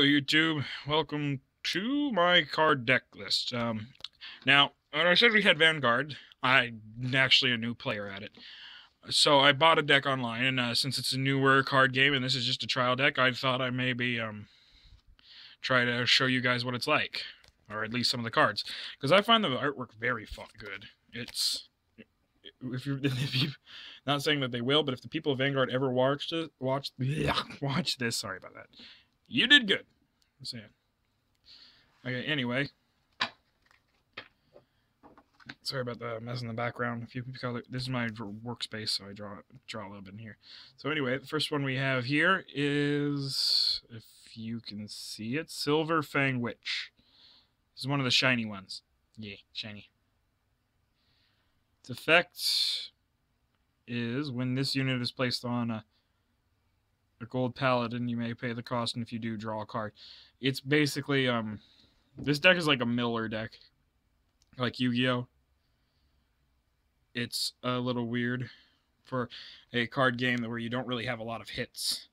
Hello YouTube, welcome to my card deck list. Now, when I said we had Vanguard, I'm actually a new player at it. So I bought a deck online, and since it's a newer card game and this is just a trial deck, I thought I maybe try to show you guys what it's like, or at least some of the cards, because I find the artwork very good. If you not saying that they will, but if the people of Vanguard ever watch this, sorry about that, you did good. I'm saying. Okay, anyway. Sorry about the mess in the background. This is my workspace, so I draw a little bit in here. So anyway, the first one we have here is, if you can see it, Silver Fang Witch. This is one of the shiny ones. Yeah, shiny. Its effect is when this unit is placed on a gold paladin, you may pay the cost, and if you do, draw a card. It's basically, this deck is like a Miller deck, like Yu-Gi-Oh! It's a little weird for a card game where you don't really have a lot of hits.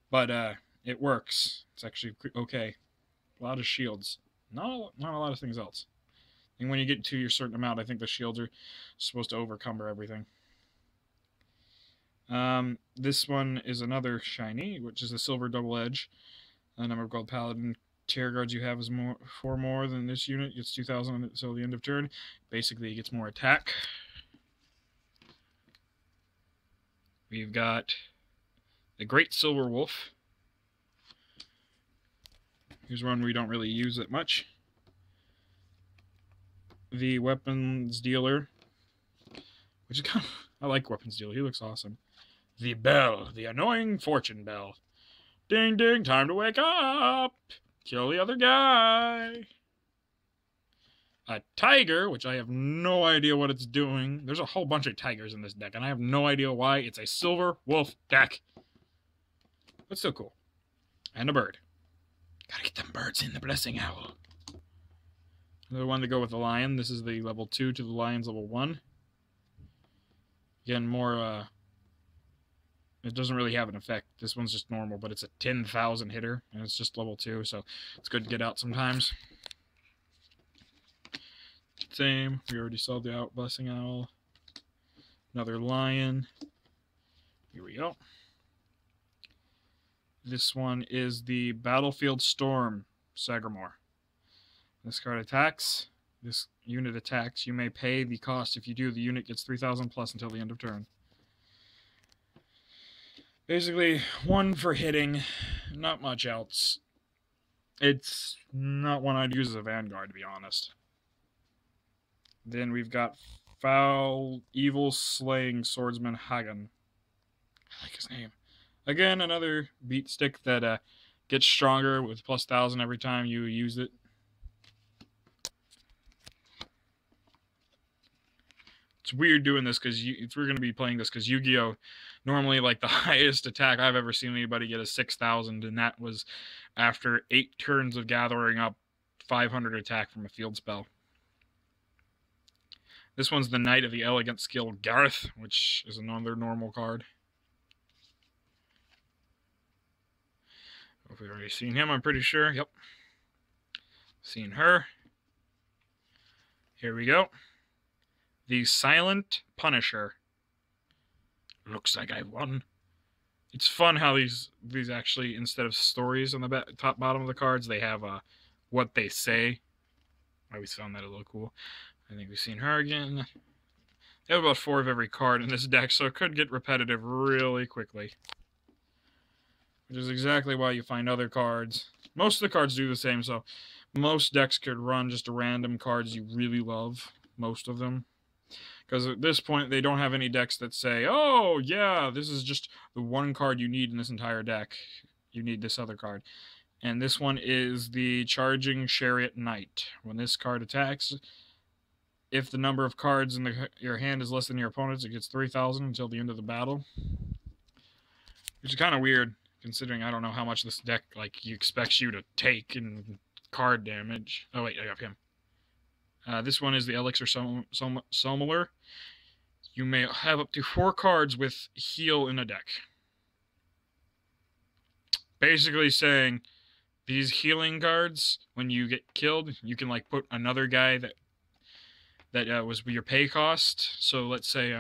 But, it works. It's actually okay. A lot of shields. Not a lot of things else. And when you get to your certain amount, I think the shields are supposed to overcome everything. This one is another shiny, which is a silver double edge. The number of gold paladin terror guards you have is four more than this unit. It's 2,000 until the end of turn. Basically, it gets more attack. We've got the Great Silver Wolf. Here's one we don't really use that much. The Weapons Dealer, which is kind of, I like Weapons Dealer. He looks awesome. The Bell, the annoying fortune bell. Ding ding, time to wake up! Kill the other guy! A tiger, which I have no idea what it's doing. There's a whole bunch of tigers in this deck, and I have no idea why. It's a silver wolf deck. But still cool. And a bird. Gotta get them birds in, the blessing owl. Another one to go with the lion. This is the level 2 to the lion's level 1. Again, more, it doesn't really have an effect. This one's just normal, but it's a 10,000 hitter, and it's just level 2, so it's good to get out sometimes. Same. We already saw the Blessing Owl. Another lion. Here we go. This one is the Battlefield Storm Sagamore. This card attacks. This unit attacks. You may pay the cost. If you do, the unit gets 3,000 plus until the end of turn. Basically, 1 for hitting, not much else. It's not one I'd use as a Vanguard, to be honest. Then we've got Foul Evil Slaying Swordsman Hagen. I like his name. Again, another beat stick that gets stronger with plus 1,000 every time you use it. It's weird doing this because if we're going to be playing this, because Yu-Gi-Oh! Normally, like, the highest attack I've ever seen anybody get is 6,000, and that was after 8 turns of gathering up 500 attack from a field spell. This one's the Knight of the Elegant Skill Gareth, which is another normal card. We've already seen him, I'm pretty sure. Yep. Seen her. Here we go. The Silent Punisher. Looks like I won. It's fun how these actually, instead of stories on the top bottom of the cards, they have what they say. I always found that a little cool. I think we've seen her again. They have about 4 of every card in this deck, so it could get repetitive really quickly. Which is exactly why you find other cards. Most of the cards do the same, so most decks could run just random cards you really love. Most of them. Because at this point, they don't have any decks that say, oh, yeah, this is just the one card you need in this entire deck. You need this other card. And this one is the Charging Chariot Knight. When this card attacks, if the number of cards in your hand is less than your opponent's, it gets 3,000 until the end of the battle. Which is kind of weird, considering I don't know how much this deck expects you to take in card damage. Oh, wait, I got him. This one is the Elixir Sommelier. You may have up to 4 cards with heal in a deck. Basically saying, these healing guards, when you get killed, you can like put another guy that was your pay cost. So let's say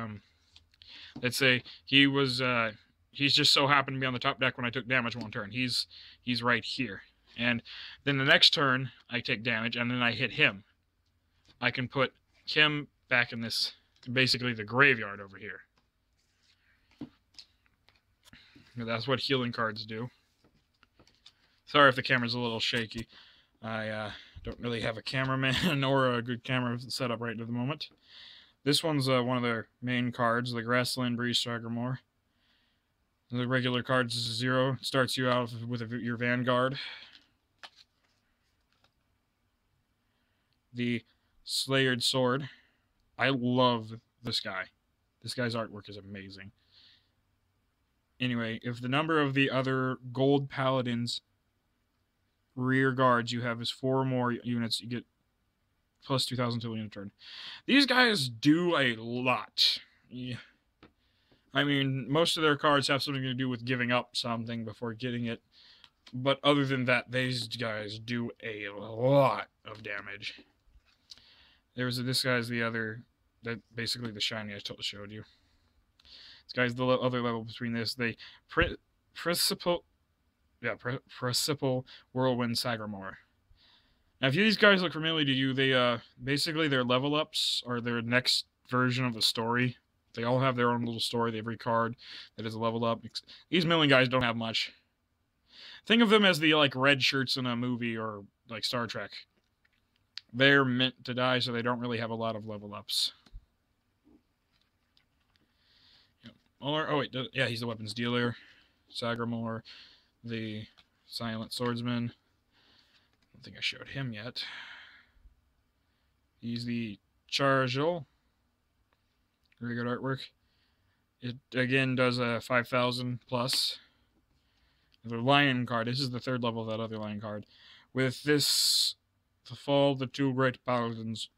he was he's just so happened to be on the top deck when I took damage one turn. He's right here. And then the next turn I take damage and then I hit him. I can put him back in this, basically the graveyard over here. That's what healing cards do. Sorry if the camera's a little shaky. I don't really have a cameraman or a good camera set up right at the moment. This one's one of their main cards, the Grassland Breeze Sagamore. The regular cards is 0. It starts you out with your Vanguard. The Slayered Sword. I love this guy. This guy's artwork is amazing. Anyway, if the number of the other gold paladins rear guards you have is 4 more units, you get plus 2,000 till the end of turn. These guys do a lot. Yeah. I mean, most of their cards have something to do with giving up something before getting it. But other than that, these guys do a lot of damage. This guy's the other, that basically the shiny I showed you. This guy's the other level between this. The Principal Whirlwind Sagamore. Now, if these guys look familiar to you, they basically their level ups are their next version of the story. They all have their own little story. Every card that is a level up. These milling guys don't have much. Think of them as the like red shirts in a movie or like Star Trek. They're meant to die, so they don't really have a lot of level ups. Oh wait, yeah, he's the weapons dealer. Sagamore, the silent swordsman. I don't think I showed him yet. He's the Chargel. Very good artwork. It again does a 5,000 plus. The lion card. This is the 3rd level of that other lion card. With this, to fall the 2 great paladins.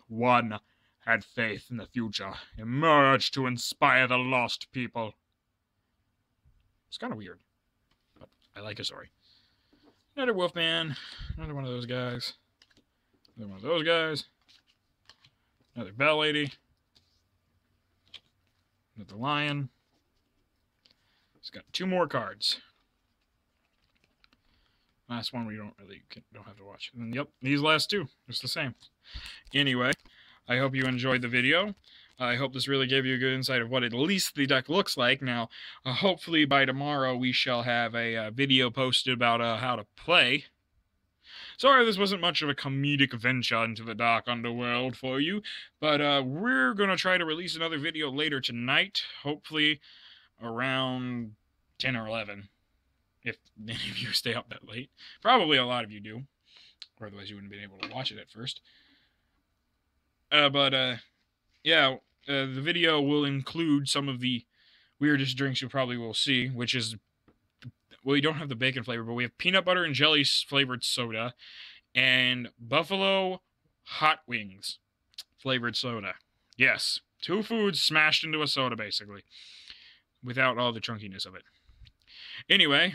One had faith in the future, emerged to inspire the lost people. It's kind of weird, but I like a story. Another Wolfman, another one of those guys, another one of those guys, another Bell Lady, another Lion. It's got 2 more cards. Last one we don't have to watch. And yep, these last 2, just the same. Anyway, I hope you enjoyed the video. I hope this really gave you a good insight of what at least the deck looks like. Now, hopefully by tomorrow we shall have a video posted about how to play. Sorry this wasn't much of a comedic venture into the dark underworld for you, but we're going to try to release another video later tonight, hopefully around 10 or 11, if any of you stay up that late. Probably a lot of you do, or otherwise you wouldn't have been able to watch it at first. Yeah, the video will include some of the weirdest drinks you probably will see, which is, well, we don't have the bacon flavor, but we have peanut butter and jelly flavored soda and buffalo hot wings flavored soda. Yes, 2 foods smashed into a soda, basically, without all the chunkiness of it. Anyway,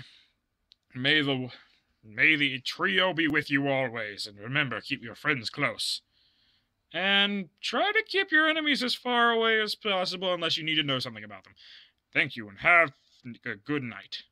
may the trio be with you always, and remember, keep your friends close. And try to keep your enemies as far away as possible unless you need to know something about them. Thank you, and have a good night.